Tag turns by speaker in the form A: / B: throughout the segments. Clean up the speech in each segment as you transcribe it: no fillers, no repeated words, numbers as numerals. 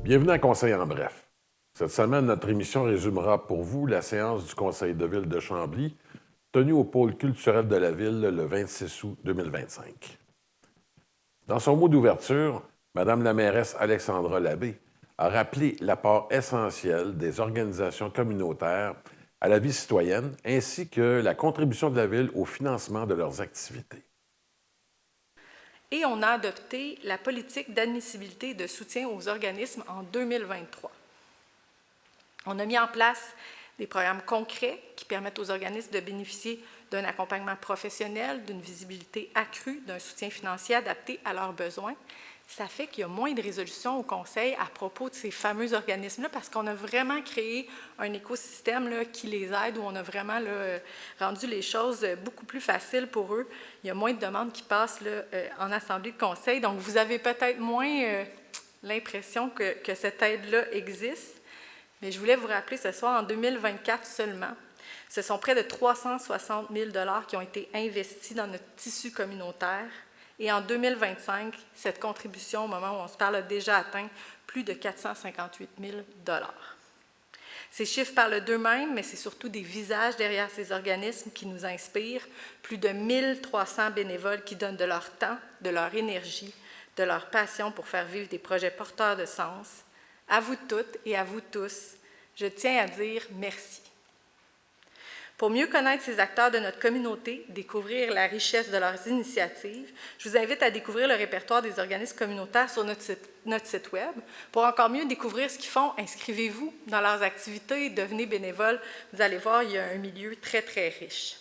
A: Bienvenue à Conseil en bref. Cette semaine, notre émission résumera pour vous la séance du Conseil de ville de Chambly, tenue au pôle culturel de la ville le 26 août 2025. Dans son mot d'ouverture, Mme la mairesse Alexandra Labbé a rappelé l'apport essentiel des organisations communautaires à la vie citoyenne ainsi que la contribution de la ville au financement de leurs activités.
B: Et on a adopté la politique d'admissibilité et de soutien aux organismes en 2023. On a mis en place des programmes concrets qui permettent aux organismes de bénéficier d'un accompagnement professionnel, d'une visibilité accrue, d'un soutien financier adapté à leurs besoins. Ça fait qu'il y a moins de résolutions au Conseil à propos de ces fameux organismes-là parce qu'on a vraiment créé un écosystème là, qui les aide, où on a vraiment là, rendu les choses beaucoup plus faciles pour eux. Il y a moins de demandes qui passent là, en Assemblée de Conseil. Donc, vous avez peut-être moins l'impression que cette aide-là existe. Mais je voulais vous rappeler ce soir, en 2024 seulement, ce sont près de 360 000 $ qui ont été investis dans notre tissu communautaire. Et en 2025, cette contribution, au moment où on se parle, a déjà atteint plus de 458 000 $. Ces chiffres parlent d'eux-mêmes, mais c'est surtout des visages derrière ces organismes qui nous inspirent. Plus de 1300 bénévoles qui donnent de leur temps, de leur énergie, de leur passion pour faire vivre des projets porteurs de sens. À vous toutes et à vous tous, je tiens à dire merci. Pour mieux connaître ces acteurs de notre communauté, découvrir la richesse de leurs initiatives, je vous invite à découvrir le répertoire des organismes communautaires sur notre site Web. Pour encore mieux découvrir ce qu'ils font, inscrivez-vous dans leurs activités, devenez bénévole. Vous allez voir, il y a un milieu très, très riche.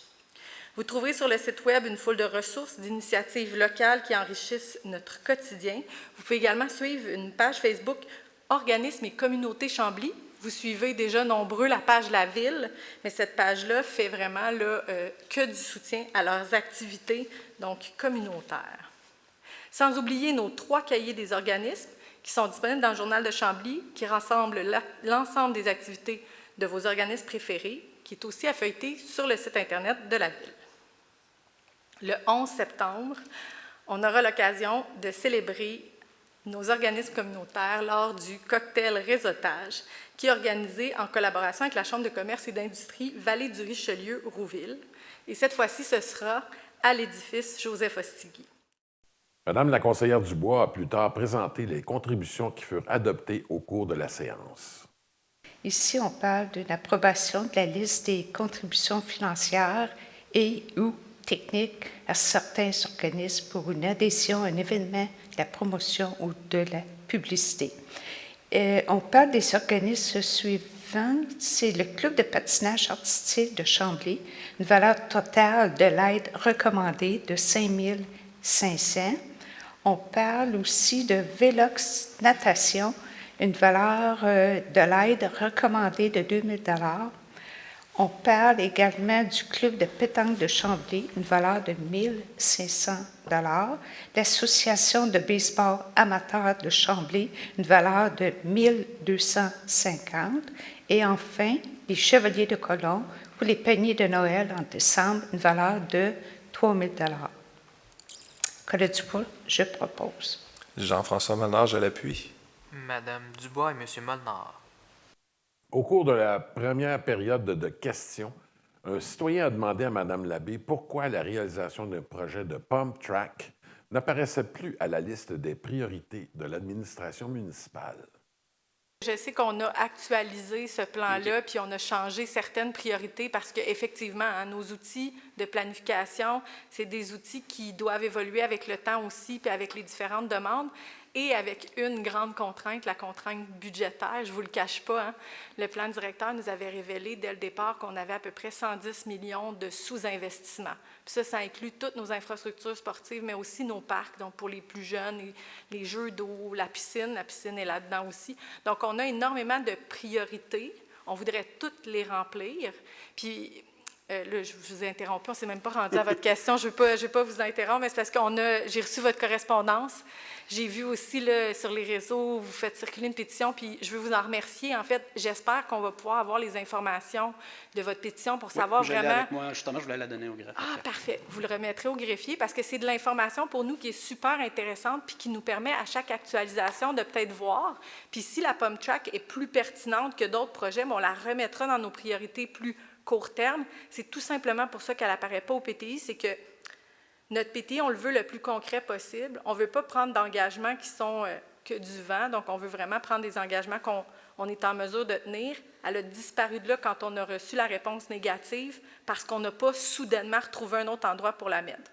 B: Vous trouverez sur le site Web une foule de ressources, d'initiatives locales qui enrichissent notre quotidien. Vous pouvez également suivre une page Facebook Organismes et communautés Chambly. Vous suivez déjà nombreux la page La Ville, mais cette page-là fait vraiment là, que du soutien à leurs activités, donc communautaires. Sans oublier nos 3 cahiers des organismes qui sont disponibles dans le Journal de Chambly, qui rassemblent l'ensemble des activités de vos organismes préférés, qui est aussi à feuilleter sur le site Internet de la Ville. Le 11 septembre, on aura l'occasion de célébrer nos organismes communautaires lors du cocktail réseautage qui est organisé en collaboration avec la Chambre de commerce et d'industrie Vallée du Richelieu-Rouville. Et cette fois-ci, ce sera à l'édifice Joseph-Ostigui.
A: Madame la conseillère Dubois a plus tard présenté les contributions qui furent adoptées au cours de la séance.
C: Ici, on parle d'une approbation de la liste des contributions financières et ou techniques à certains organismes pour une adhésion à un événement, de la promotion ou de la publicité. On parle des organismes suivants. C'est le Club de patinage artistique de Chambly, une valeur totale de l'aide recommandée de 5 500. On parle aussi de Vélox Natation, une valeur de l'aide recommandée de 2 000 $. On parle également du Club de pétanque de Chambly, une valeur de 1 500 $. L'Association de baseball amateur de Chambly, une valeur de 1 250 $. Et enfin, les Chevaliers de Colomb pour les paniers de Noël en décembre, une valeur de 3 000 $. Collègue Dubois, je propose.
D: Jean-François Molnar, je l'appuie.
E: Madame Dubois et Monsieur Molnar.
A: Au cours de la première période de questions, un citoyen a demandé à Mme Labbé pourquoi la réalisation d'un projet de pump track n'apparaissait plus à la liste des priorités de l'administration municipale.
B: Je sais qu'on a actualisé ce plan-là, puis on a changé certaines priorités parce qu'effectivement, hein, nos outils de planification, c'est des outils qui doivent évoluer avec le temps aussi, puis avec les différentes demandes. Et avec une grande contrainte, la contrainte budgétaire, je ne vous le cache pas, hein, le plan directeur nous avait révélé dès le départ qu'on avait à peu près 110 millions de sous-investissements. Puis ça inclut toutes nos infrastructures sportives, mais aussi nos parcs, donc pour les plus jeunes, les jeux d'eau, la piscine est là-dedans aussi. Donc, on a énormément de priorités. On voudrait toutes les remplir. Puis, Là, je vous ai interrompu, on ne s'est même pas rendu à votre question. Je ne vais pas vous interrompre, mais c'est parce que j'ai reçu votre correspondance. J'ai vu aussi là, sur les réseaux, vous faites circuler une pétition, puis je veux vous en remercier. En fait, j'espère qu'on va pouvoir avoir les informations de votre pétition pour savoir
F: je l'ai
B: vraiment...
F: avec moi, justement, je voulais la donner au greffier.
B: Ah, parfait. Vous le remettrez au greffier parce que c'est de l'information pour nous qui est super intéressante puis qui nous permet à chaque actualisation de peut-être voir. Puis si la Pomme Track est plus pertinente que d'autres projets, on la remettra dans nos priorités plus court terme. C'est tout simplement pour ça qu'elle n'apparaît pas au PTI, c'est que notre PTI, on le veut le plus concret possible. On ne veut pas prendre d'engagements qui sont que du vent, donc on veut vraiment prendre des engagements qu'on est en mesure de tenir. Elle a disparu de là quand on a reçu la réponse négative parce qu'on n'a pas soudainement retrouvé un autre endroit pour la mettre.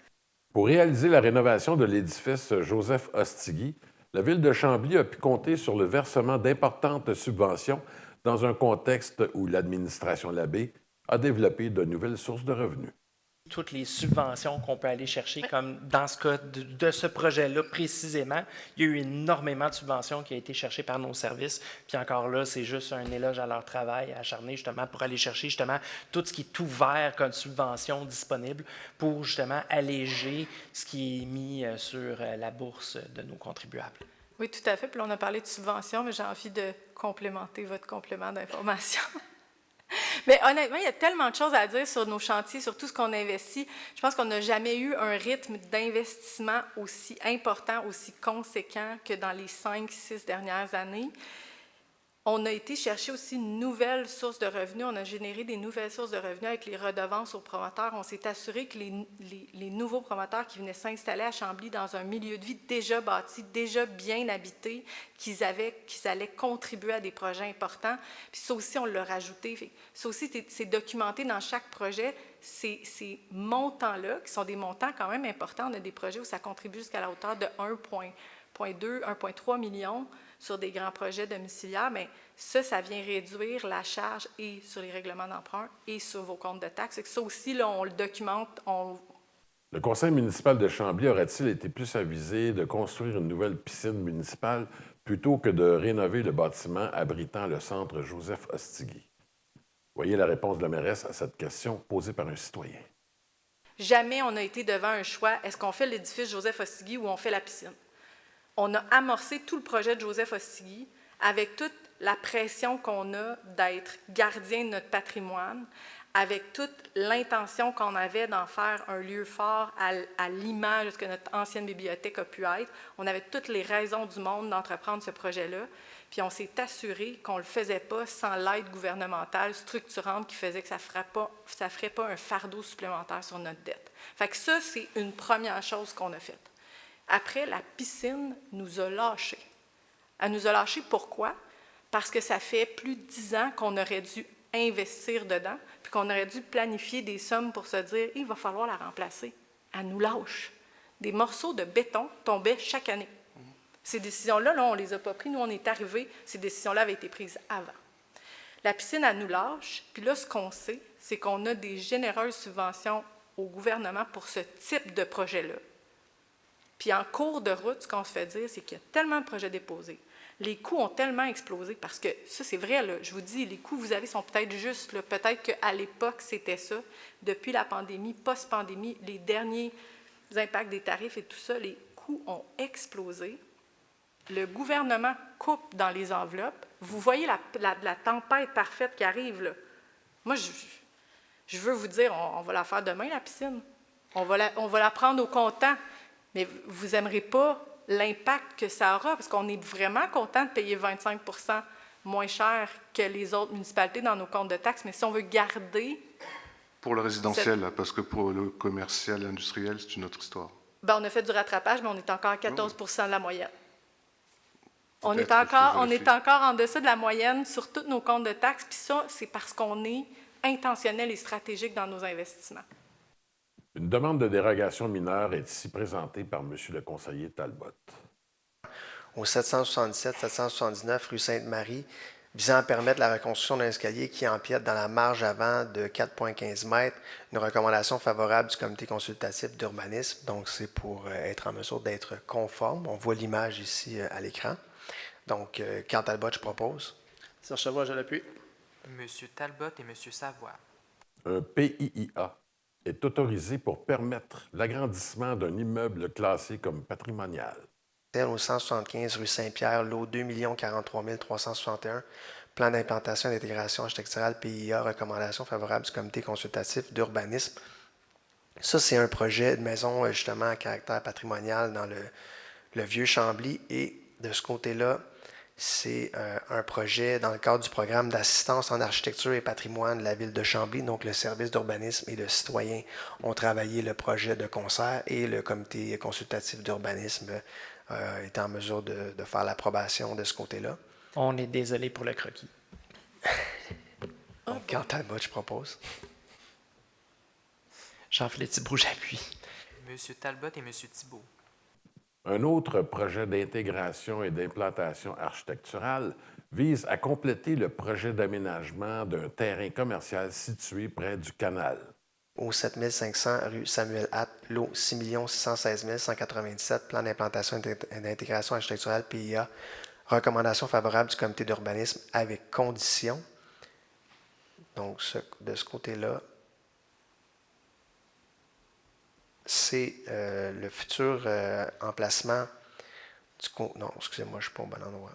A: Pour réaliser la rénovation de l'édifice Joseph Ostigui, la Ville de Chambly a pu compter sur le versement d'importantes subventions dans un contexte où l'administration Labbé a développé de nouvelles sources de revenus.
G: Toutes les subventions qu'on peut aller chercher, comme dans ce cas de ce projet-là précisément, il y a eu énormément de subventions qui ont été cherchées par nos services. Puis encore là, c'est juste un éloge à leur travail acharné justement pour aller chercher justement tout ce qui est ouvert comme subvention disponible pour justement alléger ce qui est mis sur la bourse de nos contribuables.
B: Oui, tout à fait. Puis là, on a parlé de subventions, mais j'ai envie de complémenter votre complément d'information. Mais honnêtement, il y a tellement de choses à dire sur nos chantiers, sur tout ce qu'on investit. Je pense qu'on n'a jamais eu un rythme d'investissement aussi important, aussi conséquent que dans les 5-6 dernières années. On a été chercher aussi une nouvelle source de revenus. On a généré des nouvelles sources de revenus avec les redevances aux promoteurs. On s'est assuré que les nouveaux promoteurs qui venaient s'installer à Chambly dans un milieu de vie déjà bâti, déjà bien habité, qu'ils allaient contribuer à des projets importants. Puis ça aussi, on l'a rajouté. Ça aussi, c'est documenté dans chaque projet. Ces montants-là, qui sont des montants quand même importants, on a des projets où ça contribue jusqu'à la hauteur de 1,2, 1,3 millions sur des grands projets domiciliaires, mais ça vient réduire la charge et sur les règlements d'emprunt et sur vos comptes de taxes. Ça aussi, là, on le documente.
A: Le conseil municipal de Chambly aurait-il été plus avisé de construire une nouvelle piscine municipale plutôt que de rénover le bâtiment abritant le centre Joseph Ostigui? Voyez la réponse de la mairesse à cette question posée par un citoyen.
B: Jamais on a été devant un choix. Est-ce qu'on fait l'édifice Joseph Ostigui ou on fait la piscine? On a amorcé tout le projet de Joseph Ostigui avec toute la pression qu'on a d'être gardien de notre patrimoine, avec toute l'intention qu'on avait d'en faire un lieu fort à l'image de ce que notre ancienne bibliothèque a pu être. On avait toutes les raisons du monde d'entreprendre ce projet-là, puis on s'est assuré qu'on ne le faisait pas sans l'aide gouvernementale structurante qui faisait que ça ne ferait pas un fardeau supplémentaire sur notre dette. Fait que ça, c'est une première chose qu'on a faite. Après, la piscine nous a lâchés. Elle nous a lâchés pourquoi? Parce que ça fait plus de 10 ans qu'on aurait dû investir dedans, puis qu'on aurait dû planifier des sommes pour se dire « il va falloir la remplacer ». Elle nous lâche. Des morceaux de béton tombaient chaque année. Ces décisions-là, on ne les a pas prises. Nous, on est arrivés, ces décisions-là avaient été prises avant. La piscine, elle nous lâche, puis là, ce qu'on sait, c'est qu'on a des généreuses subventions au gouvernement pour ce type de projet-là. Puis en cours de route, ce qu'on se fait dire, c'est qu'il y a tellement de projets déposés. Les coûts ont tellement explosé, parce que ça, c'est vrai, là, je vous dis, les coûts que vous avez sont peut-être justes. Peut-être qu'à l'époque, c'était ça. Depuis la pandémie, post-pandémie, les derniers impacts des tarifs et tout ça, les coûts ont explosé. Le gouvernement coupe dans les enveloppes. Vous voyez la tempête parfaite qui arrive, là. Moi, je veux vous dire, on va la faire demain, la piscine. On va la prendre au comptant. Mais vous n'aimerez pas l'impact que ça aura, parce qu'on est vraiment content de payer 25 % moins cher que les autres municipalités dans nos comptes de taxes. Mais si on veut garder...
H: Pour le résidentiel, parce que pour le commercial, industriel, c'est une autre histoire.
B: Bien, on a fait du rattrapage, mais on est encore à 14 % de la moyenne. On est encore en deçà de la moyenne sur tous nos comptes de taxes. Puis ça, c'est parce qu'on est intentionnel et stratégique dans nos investissements.
A: Une demande de dérogation mineure est ici présentée par M. le conseiller Talbot.
I: Au 777-779 rue Sainte-Marie, visant à permettre la reconstruction d'un escalier qui empiète dans la marge avant de 4,15 mètres, une recommandation favorable du comité consultatif d'urbanisme. Donc, c'est pour être en mesure d'être conforme. On voit l'image ici à l'écran. Donc, Carl Talbot, je propose.
F: Serge Savoie, je l'appuie.
E: Monsieur Talbot et Monsieur Savoie.
A: un PIIA est autorisé pour permettre l'agrandissement d'un immeuble classé comme patrimonial?
I: Au 175 rue Saint-Pierre, lot 2 043 361, plan d'implantation et d'intégration architecturale PIA, recommandation favorable du comité consultatif d'urbanisme. Ça, c'est un projet de maison justement à caractère patrimonial dans le vieux Chambly et de ce côté-là, c'est un projet dans le cadre du programme d'assistance en architecture et patrimoine de la ville de Chambly. Donc, le service d'urbanisme et de citoyens ont travaillé le projet de concert et le comité consultatif d'urbanisme est en mesure de faire l'approbation de ce côté-là.
G: On est désolé pour le croquis.
I: Donc, quand Talbot, je propose.
G: Jean-Philippe Thibault, j'appuie.
E: Monsieur Talbot et Monsieur Thibault.
A: Un autre projet d'intégration et d'implantation architecturale vise à compléter le projet d'aménagement d'un terrain commercial situé près du canal.
I: Au 7500 rue Samuel Hatt, lot 6 616 197, plan d'implantation et d'intégration architecturale PIA, recommandation favorable du comité d'urbanisme avec condition. Donc, de ce côté-là, c'est le futur emplacement du... Non, excusez-moi, je ne suis pas au bon endroit.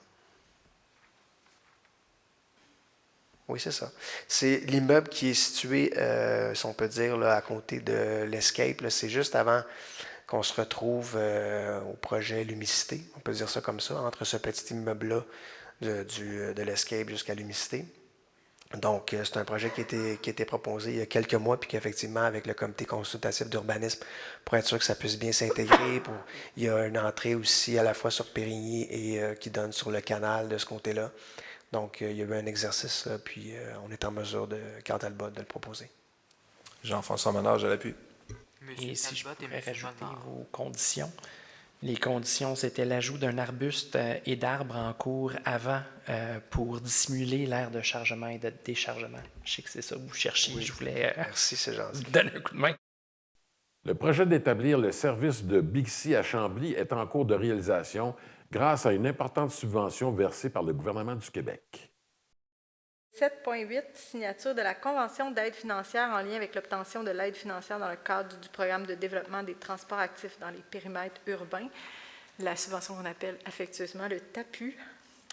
I: Oui, c'est ça. C'est l'immeuble qui est situé, si on peut dire, là, à côté de l'Escape. C'est juste avant qu'on se retrouve au projet Lumicité. On peut dire ça comme ça, entre ce petit immeuble-là de l'Escape jusqu'à Lumicité. Donc, c'est un projet qui a été proposé il y a quelques mois, puis qu'effectivement, avec le comité consultatif d'urbanisme, pour être sûr que ça puisse bien s'intégrer. Il y a une entrée aussi à la fois sur Périgny et qui donne sur le canal de ce côté-là. Donc, il y a eu un exercice, puis on est en mesure, Carl Talbot, de le proposer.
D: Jean-François Menard, à l'appui.
E: Monsieur
G: Et si je
E: Talbot et
G: pourrais
E: Monsieur
G: rajouter
E: Molnar.
G: vos conditions. Les conditions, c'était l'ajout d'un arbuste et d'arbres en cours avant pour dissimuler l'aire de chargement et de déchargement. Je sais que c'est ça que vous cherchiez.
I: Oui.
G: Je voulais
I: Merci, c'est gentil.
G: vous donner un coup de main.
A: Le projet d'établir le service de Bixi à Chambly est en cours de réalisation grâce à une importante subvention versée par le gouvernement du Québec.
B: 7.8, signature de la Convention d'aide financière en lien avec l'obtention de l'aide financière dans le cadre du programme de développement des transports actifs dans les périmètres urbains, la subvention qu'on appelle affectueusement le TAPU.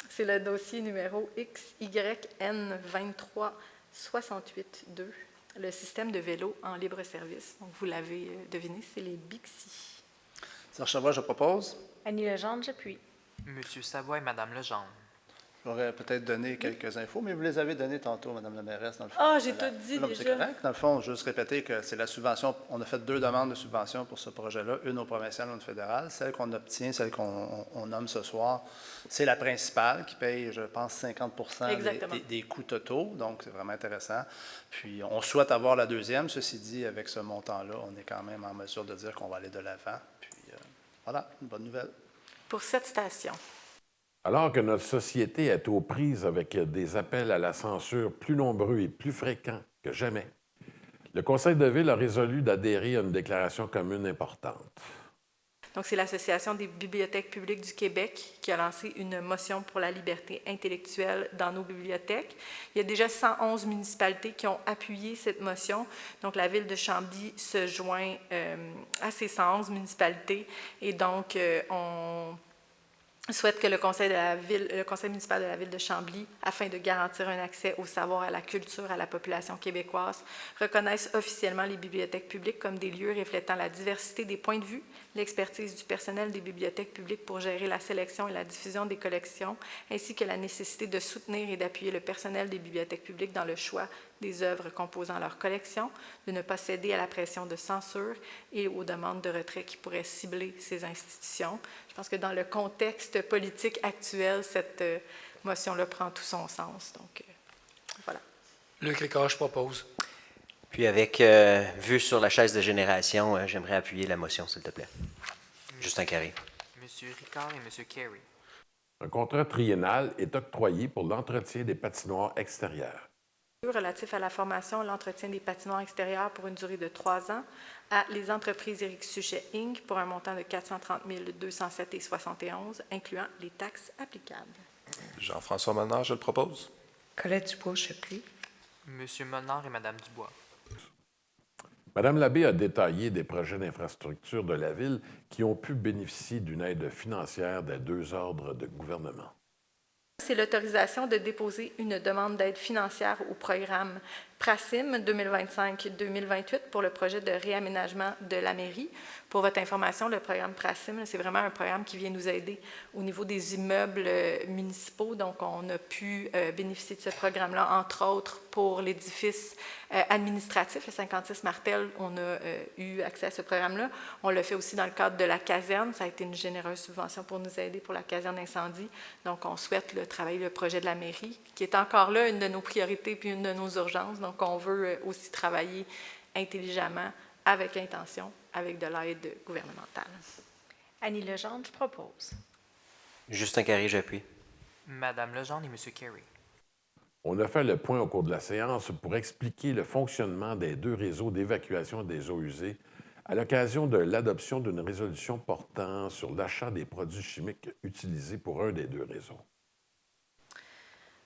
B: C'est le dossier numéro XYN 2368-2, le système de vélo en libre service. Donc, vous l'avez deviné, c'est les Bixi.
F: Serge Chavois, je propose.
J: Annie Legendre, j'appuie.
E: Monsieur Savoie et Madame Legendre.
F: J'aurais peut-être donné quelques infos, mais vous les avez données tantôt, Mme la mairesse, dans le fond.
B: Ah, j'ai tout dit
F: Non,
B: déjà.
F: c'est correct. Dans le fond, juste répéter que c'est la subvention. On a fait 2 demandes de subvention pour ce projet-là, une au provincial, une au fédéral. Celle qu'on obtient, celle qu'on nomme ce soir, c'est la principale qui paye, je pense, 50 des coûts totaux. Donc, c'est vraiment intéressant. Puis, on souhaite avoir la deuxième. Ceci dit, avec ce montant-là, on est quand même en mesure de dire qu'on va aller de l'avant. Puis, voilà, une bonne nouvelle.
B: Pour cette station.
A: Alors que notre société est aux prises avec des appels à la censure plus nombreux et plus fréquents que jamais, le Conseil de ville a résolu d'adhérer à une déclaration commune importante.
B: Donc, c'est l'Association des bibliothèques publiques du Québec qui a lancé une motion pour la liberté intellectuelle dans nos bibliothèques. Il y a déjà 111 municipalités qui ont appuyé cette motion. Donc, la ville de Chambly se joint à ces 111 municipalités. Et donc, on souhaite que le conseil municipal de la ville de Chambly, afin de garantir un accès au savoir, à la culture, à la population québécoise, reconnaisse officiellement les bibliothèques publiques comme des lieux reflétant la diversité des points de vue, l'expertise du personnel des bibliothèques publiques pour gérer la sélection et la diffusion des collections, ainsi que la nécessité de soutenir et d'appuyer le personnel des bibliothèques publiques dans le choix des œuvres composant leur collection, de ne pas céder à la pression de censure et aux demandes de retrait qui pourraient cibler ces institutions. Je pense que dans le contexte politique actuel, cette motion-là prend tout son sens. Donc, voilà.
G: Luc Ricard, je propose.
K: Puis avec vue sur la chaise de génération, j'aimerais appuyer la motion, s'il te plaît. Justin Carré.
E: Monsieur Ricard et Monsieur Carey.
A: Un contrat triennal est octroyé pour l'entretien des patinoires extérieures.
B: Relatif à la formation et l'entretien des patinoires extérieures pour une durée de 3 ans à les entreprises Éric Suchet Inc. pour un montant de 430 207,71 incluant les taxes applicables.
D: Jean-François Menard, je le propose.
C: Colette Dubois, j'appuie.
E: Monsieur Molnar et Madame Dubois.
A: Mme Labbé a détaillé des projets d'infrastructure de la Ville qui ont pu bénéficier d'une aide financière des deux ordres de gouvernement.
B: C'est l'autorisation de déposer une demande d'aide financière au programme PRACIM 2025-2028 pour le projet de réaménagement de la mairie. Pour votre information, le programme PRACIM, c'est vraiment un programme qui vient nous aider au niveau des immeubles municipaux. Donc, on a pu bénéficier de ce programme-là, entre autres pour l'édifice administratif, le 56 Martel, on a eu accès à ce programme-là. On l'a fait aussi dans le cadre de la caserne. Ça a été une généreuse subvention pour nous aider pour la caserne incendie. Donc, on souhaite travailler le projet de la mairie, qui est encore là une de nos priorités puis une de nos urgences. Donc, on veut aussi travailler intelligemment, avec intention, avec de l'aide gouvernementale.
C: Annie Legendre, je propose.
K: Justin Carré, j'appuie.
E: Madame Legendre et Monsieur Carey.
A: On a fait le point au cours de la séance pour expliquer le fonctionnement des deux réseaux d'évacuation des eaux usées à l'occasion de l'adoption d'une résolution portant sur l'achat des produits chimiques utilisés pour un des deux réseaux.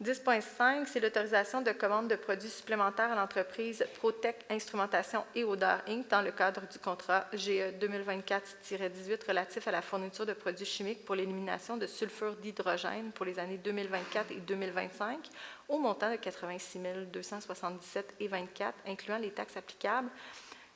B: 10.5, c'est l'autorisation de commande de produits supplémentaires à l'entreprise Protec Instrumentation et Odeur Inc. dans le cadre du contrat GE 2024-18 relatif à la fourniture de produits chimiques pour l'élimination de sulfure d'hydrogène pour les années 2024 et 2025 au montant de 86 277,24 incluant les taxes applicables.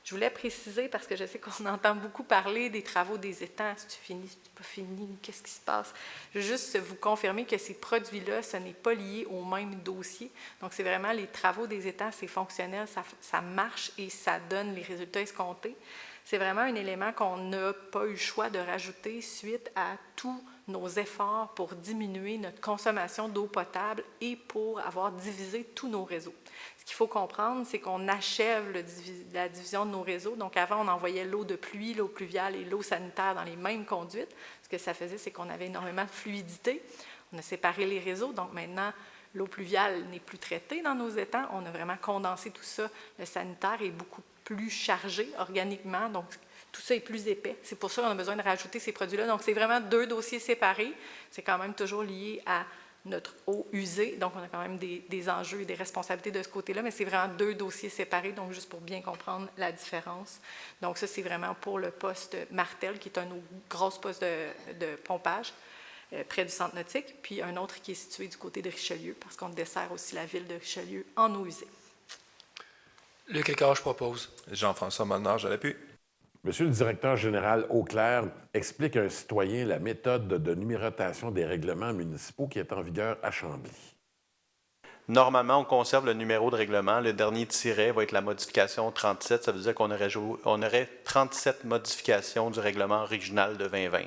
B: Je voulais préciser, parce que je sais qu'on entend beaucoup parler des travaux des étangs. C'est-tu fini? C'est pas fini? Qu'est-ce qui se passe? Je veux juste vous confirmer que ces produits-là, ce n'est pas lié au même dossier. Donc, c'est vraiment les travaux des étangs, c'est fonctionnel, ça marche et ça donne les résultats escomptés. C'est vraiment un élément qu'on n'a pas eu le choix de rajouter suite à tous nos efforts pour diminuer notre consommation d'eau potable et pour avoir divisé tous nos réseaux. Ce qu'il faut comprendre, c'est qu'on achève la division de nos réseaux. Donc, avant, on envoyait l'eau de pluie, l'eau pluviale et l'eau sanitaire dans les mêmes conduites. Ce que ça faisait, c'est qu'on avait énormément de fluidité. On a séparé les réseaux. Donc, maintenant, l'eau pluviale n'est plus traitée dans nos étangs. On a vraiment condensé tout ça. Le sanitaire est beaucoup plus chargé organiquement. Donc, tout ça est plus épais. C'est pour ça qu'on a besoin de rajouter ces produits-là. Donc, c'est vraiment deux dossiers séparés. C'est quand même toujours lié à notre eau usée. Donc, on a quand même des enjeux et des responsabilités de ce côté-là, mais c'est vraiment deux dossiers séparés, donc juste pour bien comprendre la différence. Donc, ça, c'est vraiment pour le poste Martel, qui est un gros poste de pompage près du centre nautique, puis un autre qui est situé du côté de Richelieu, parce qu'on dessert aussi la ville de Richelieu en eau usée.
D: Luc Ricard, je propose. Jean-François Molnard, à l'appui.
A: Monsieur le directeur général Auclair explique à un citoyen la méthode de numérotation des règlements municipaux qui est en vigueur à Chambly.
J: Normalement, on conserve le numéro de règlement. Le dernier tiret va être la modification 37. Ça veut dire qu'on aurait 37 modifications du règlement original de 2020.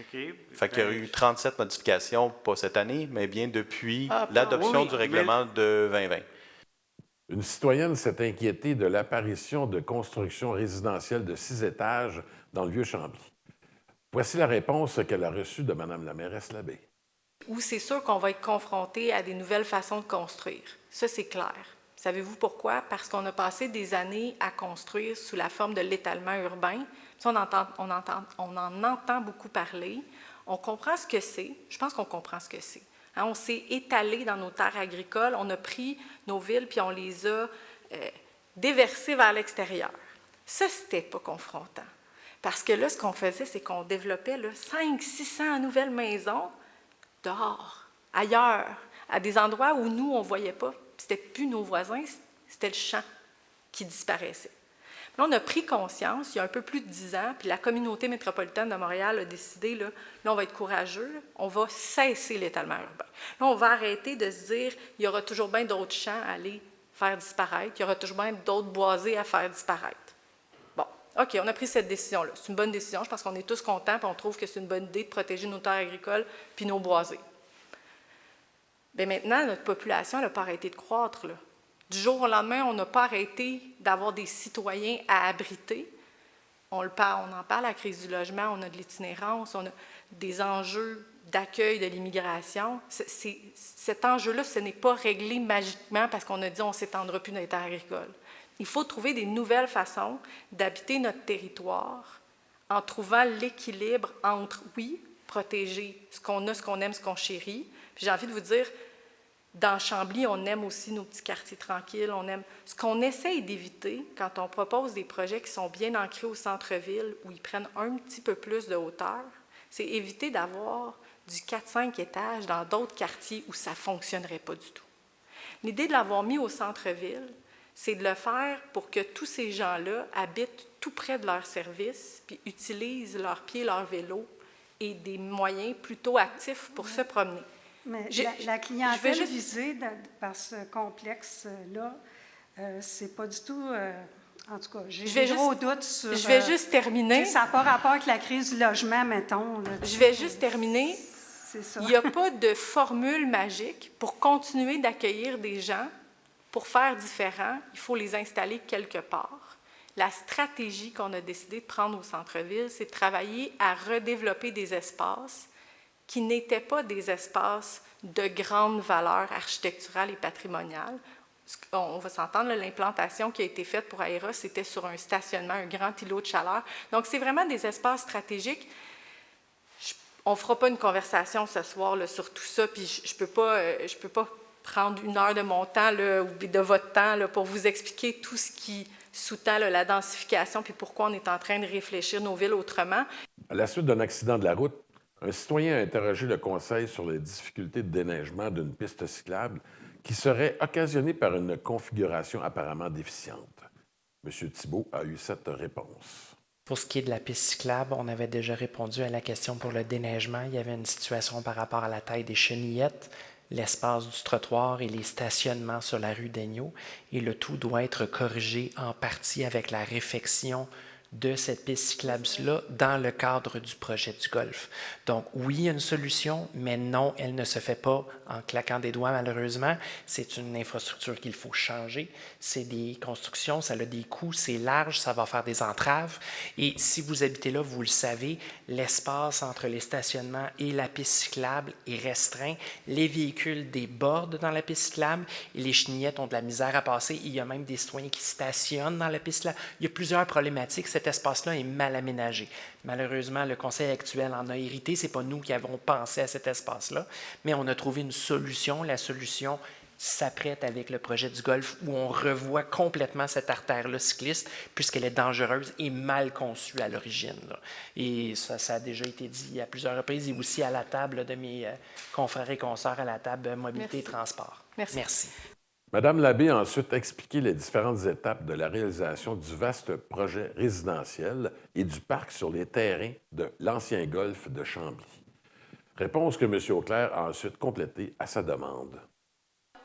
J: Okay. Fait qu'il y a eu 37 modifications, pas cette année, mais bien depuis l'adoption du règlement de 2020.
A: Une citoyenne s'est inquiétée de l'apparition de constructions résidentielles de 6 étages dans le Vieux-Chambly. Voici la réponse qu'elle a reçue de Mme la mairesse Labbé.
B: Où c'est sûr qu'on va être confronté à des nouvelles façons de construire. Ça, c'est clair. Savez-vous pourquoi? Parce qu'on a passé des années à construire sous la forme de l'étalement urbain. Ça, on en entend beaucoup parler. On comprend ce que c'est. Je pense qu'on comprend ce que c'est. Hein, on s'est étalé dans nos terres agricoles, on a pris nos villes puis on les a déversées vers l'extérieur. Ça, c'était pas confrontant. Parce que là, ce qu'on faisait, c'est qu'on développait 500-600 nouvelles maisons dehors, ailleurs, à des endroits où nous, on ne voyait pas. C'était plus nos voisins, c'était le champ qui disparaissait. Là, on a pris conscience, il y a un peu plus de 10 ans, puis la communauté métropolitaine de Montréal a décidé, là on va être courageux, là, on va cesser l'étalement urbain. Là, on va arrêter de se dire, il y aura toujours bien d'autres champs à aller faire disparaître, il y aura toujours bien d'autres boisés à faire disparaître. Bon, OK, on a pris cette décision-là. C'est une bonne décision, je pense qu'on est tous contents, puis on trouve que c'est une bonne idée de protéger nos terres agricoles puis nos boisés. Bien maintenant, notre population n'a pas arrêté de croître, là. Du jour au lendemain, on n'a pas arrêté d'avoir des citoyens à abriter. On en parle, la crise du logement, on a de l'itinérance, on a des enjeux d'accueil de l'immigration. Cet enjeu-là, ce n'est pas réglé magiquement parce qu'on a dit on ne s'étendra plus dans les terres agricoles. Il faut trouver des nouvelles façons d'habiter notre territoire en trouvant l'équilibre entre, oui, protéger ce qu'on a, ce qu'on aime, ce qu'on chérit. Puis j'ai envie de vous dire, Dans Chambly, on aime aussi nos petits quartiers tranquilles. Ce qu'on essaye d'éviter quand on propose des projets qui sont bien ancrés au centre-ville, où ils prennent un petit peu plus de hauteur, c'est éviter d'avoir du 4-5 étages dans d'autres quartiers où ça ne fonctionnerait pas du tout. L'idée de l'avoir mis au centre-ville, c'est de le faire pour que tous ces gens-là habitent tout près de leur service, puis utilisent leurs pieds, leur vélo et des moyens plutôt actifs pour se promener.
L: Mais la clientèle visée par ce complexe-là, c'est pas du tout... en tout cas, j'ai gros doute sur...
B: Je vais juste terminer.
L: Ça n'a pas rapport avec la crise du logement, mettons. Là,
B: je vais juste terminer.
L: C'est ça.
B: Il n'y a pas de formule magique pour continuer d'accueillir des gens. Pour faire différent, il faut les installer quelque part. La stratégie qu'on a décidé de prendre au centre-ville, c'est de travailler à redévelopper des espaces qui n'étaient pas des espaces de grande valeur architecturale et patrimoniale. On va s'entendre, l'implantation qui a été faite pour Aéros, c'était sur un stationnement, un grand îlot de chaleur. Donc, c'est vraiment des espaces stratégiques. On ne fera pas une conversation ce soir là, sur tout ça, puis je peux pas prendre 1 heure de mon temps là, ou de votre temps là, pour vous expliquer tout ce qui sous-tend là, la densification, puis pourquoi on est en train de réfléchir nos villes autrement.
A: À la suite d'un accident de la route, un citoyen a interrogé le Conseil sur les difficultés de déneigement d'une piste cyclable qui serait occasionnée par une configuration apparemment déficiente. M. Thibault a eu cette réponse.
G: Pour ce qui est de la piste cyclable, on avait déjà répondu à la question pour le déneigement. Il y avait une situation par rapport à la taille des chenillettes, l'espace du trottoir et les stationnements sur la rue d'Aignaux. Et le tout doit être corrigé en partie avec la réfection de cette piste cyclable-là dans le cadre du projet du Golfe. Donc oui, il y a une solution, mais non, elle ne se fait pas en claquant des doigts, malheureusement. C'est une infrastructure qu'il faut changer. C'est des constructions, ça a des coûts, c'est large, ça va faire des entraves. Et si vous habitez là, vous le savez, l'espace entre les stationnements et la piste cyclable est restreint. Les véhicules débordent dans la piste cyclable et les chenillettes ont de la misère à passer. Il y a même des citoyens qui stationnent dans la piste cyclable. Il y a plusieurs problématiques. Cet espace-là est mal aménagé. Malheureusement, le conseil actuel en a hérité. Ce n'est pas nous qui avons pensé à cet espace-là, mais on a trouvé une solution. La solution s'apprête avec le projet du Golfe où on revoit complètement cette artère-là cycliste puisqu'elle est dangereuse et mal conçue à l'origine. Et ça a déjà été dit à plusieurs reprises et aussi à la table de mes confrères et consoeurs à la table mobilité et transport. Merci.
A: Mme Labbé a ensuite expliqué les différentes étapes de la réalisation du vaste projet résidentiel et du parc sur les terrains de l'ancien golfe de Chambly. Réponse que M. Auclair a ensuite complétée à sa demande.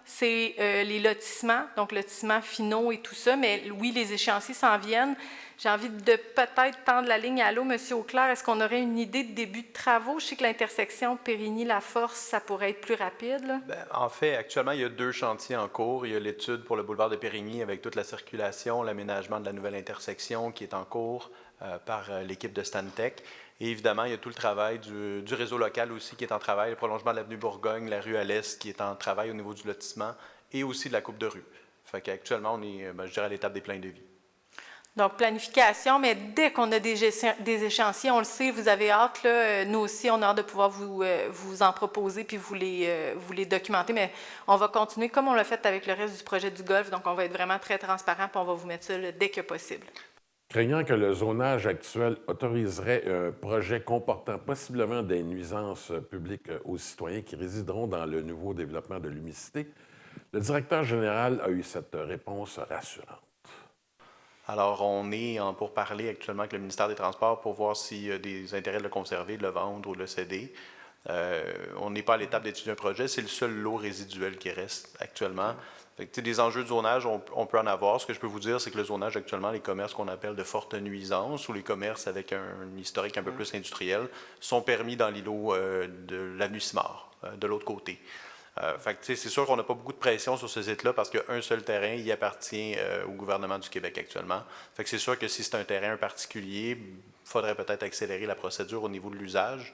B: C'est les lotissements, donc lotissements finaux et tout ça, mais oui, les échéanciers s'en viennent. J'ai envie de peut-être tendre la ligne à l'eau, M. Auclair. Est-ce qu'on aurait une idée de début de travaux? Je sais que l'intersection Périgny-La-Force, ça pourrait être plus rapide. Là.
J: Bien, en fait, actuellement, il y a 2 chantiers en cours. Il y a l'étude pour le boulevard de Périgny avec toute la circulation, l'aménagement de la nouvelle intersection qui est en cours par l'équipe de Stantec. Et évidemment, il y a tout le travail du réseau local aussi qui est en travail, le prolongement de l'avenue Bourgogne, la rue à l'Est qui est en travail au niveau du lotissement et aussi de la coupe de rue. Fait qu'actuellement, on est, je dirais, à l'étape des pleins devis.
B: Donc, planification, mais dès qu'on a des échéanciers, on le sait, vous avez hâte, là, nous aussi, on a hâte de pouvoir vous en proposer puis vous les documenter, mais on va continuer comme on l'a fait avec le reste du projet du Golfe, donc on va être vraiment très transparent puis on va vous mettre ça là, dès que possible.
A: Craignant que le zonage actuel autoriserait un projet comportant possiblement des nuisances publiques aux citoyens qui résideront dans le nouveau développement de l'Unicité, le directeur général a eu cette réponse rassurante.
J: Alors, on est en pourparlers actuellement avec le ministère des Transports pour voir s'il y a des intérêts de le conserver, de le vendre ou de le céder. On n'est pas à l'étape d'étudier un projet, c'est le seul lot résiduel qui reste actuellement. Fait que, des enjeux de zonage, on peut en avoir. Ce que je peux vous dire, c'est que le zonage, actuellement, les commerces qu'on appelle de forte nuisance ou les commerces avec un historique un peu plus industriel sont permis dans l'îlot de l'avenue Simard, de l'autre côté. C'est sûr qu'on n'a pas beaucoup de pression sur ce site-là parce qu'un seul terrain y appartient au gouvernement du Québec actuellement. Fait que c'est sûr que si c'est un terrain particulier, il faudrait peut-être accélérer la procédure au niveau de l'usage.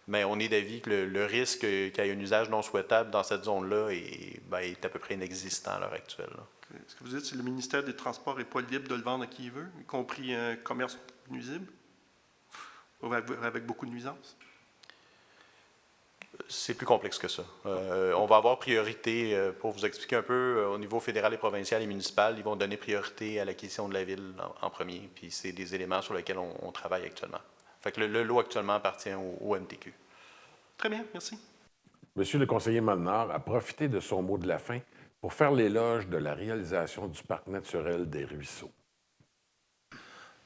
J: Mais on est d'avis que le risque qu'il y ait un usage non souhaitable dans cette zone-là est à peu près inexistant à l'heure actuelle.
M: Est-ce que vous dites que le ministère des Transports n'est pas libre de le vendre à qui il veut, y compris un commerce nuisible, avec beaucoup de nuisances?
J: C'est plus complexe que ça. On va avoir priorité, pour vous expliquer un peu, au niveau fédéral et provincial et municipal, ils vont donner priorité à l'acquisition de la ville en premier, puis c'est des éléments sur lesquels on travaille actuellement. Fait que le lot actuellement appartient au MTQ.
M: Très bien, merci.
A: Monsieur le conseiller Molnar a profité de son mot de la fin pour faire l'éloge de la réalisation du parc naturel des Ruisseaux.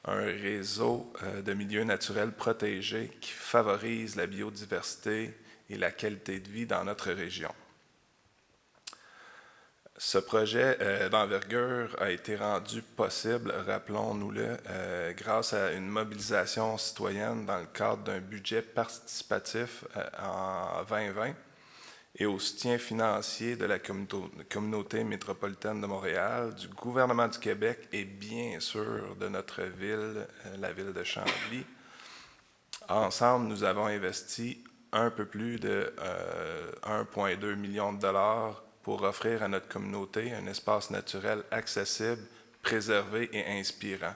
N: Un réseau de milieux naturels protégés qui favorise la biodiversité et la qualité de vie dans notre région. Ce projet d'envergure a été rendu possible, rappelons-nous-le, grâce à une mobilisation citoyenne dans le cadre d'un budget participatif en 2020 et au soutien financier de la communauté métropolitaine de Montréal, du gouvernement du Québec et bien sûr de notre ville, la ville de Chambly. Ensemble, nous avons investi un peu plus de 1,2 million de dollars pour offrir à notre communauté un espace naturel accessible, préservé et inspirant.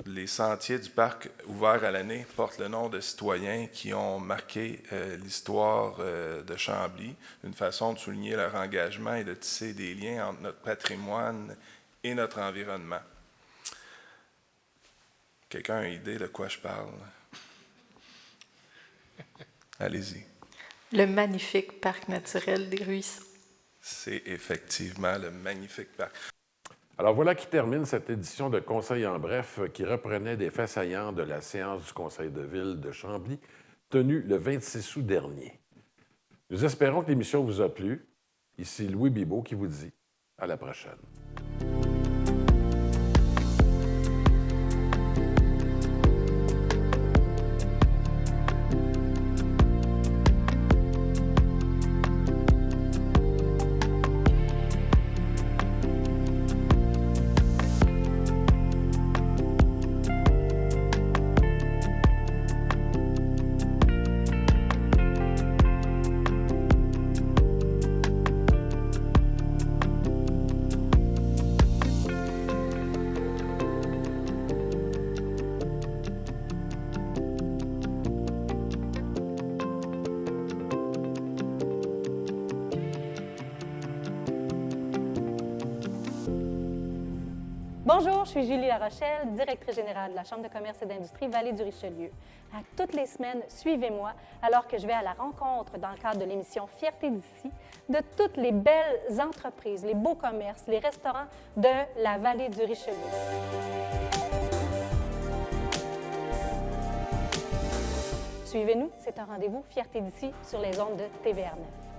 N: Les sentiers du parc ouverts à l'année portent le nom de citoyens qui ont marqué l'histoire de Chambly, une façon de souligner leur engagement et de tisser des liens entre notre patrimoine et notre environnement. Quelqu'un a une idée de quoi je parle? Allez-y.
B: Le magnifique parc naturel des Ruisseaux.
N: C'est effectivement le magnifique parc.
A: Alors voilà qui termine cette édition de Conseil en bref qui reprenait des faits saillants de la séance du Conseil de ville de Chambly tenue le 26 août dernier. Nous espérons que l'émission vous a plu. Ici Louis Bibeau qui vous dit à la prochaine.
O: Bonjour, je suis Julie Larochelle, directrice générale de la Chambre de commerce et d'industrie Vallée du Richelieu. À toutes les semaines, suivez-moi alors que je vais à la rencontre, dans le cadre de l'émission Fierté d'ici, de toutes les belles entreprises, les beaux commerces, les restaurants de la Vallée du Richelieu. Suivez-nous, c'est un rendez-vous Fierté d'ici sur les ondes de TVR9.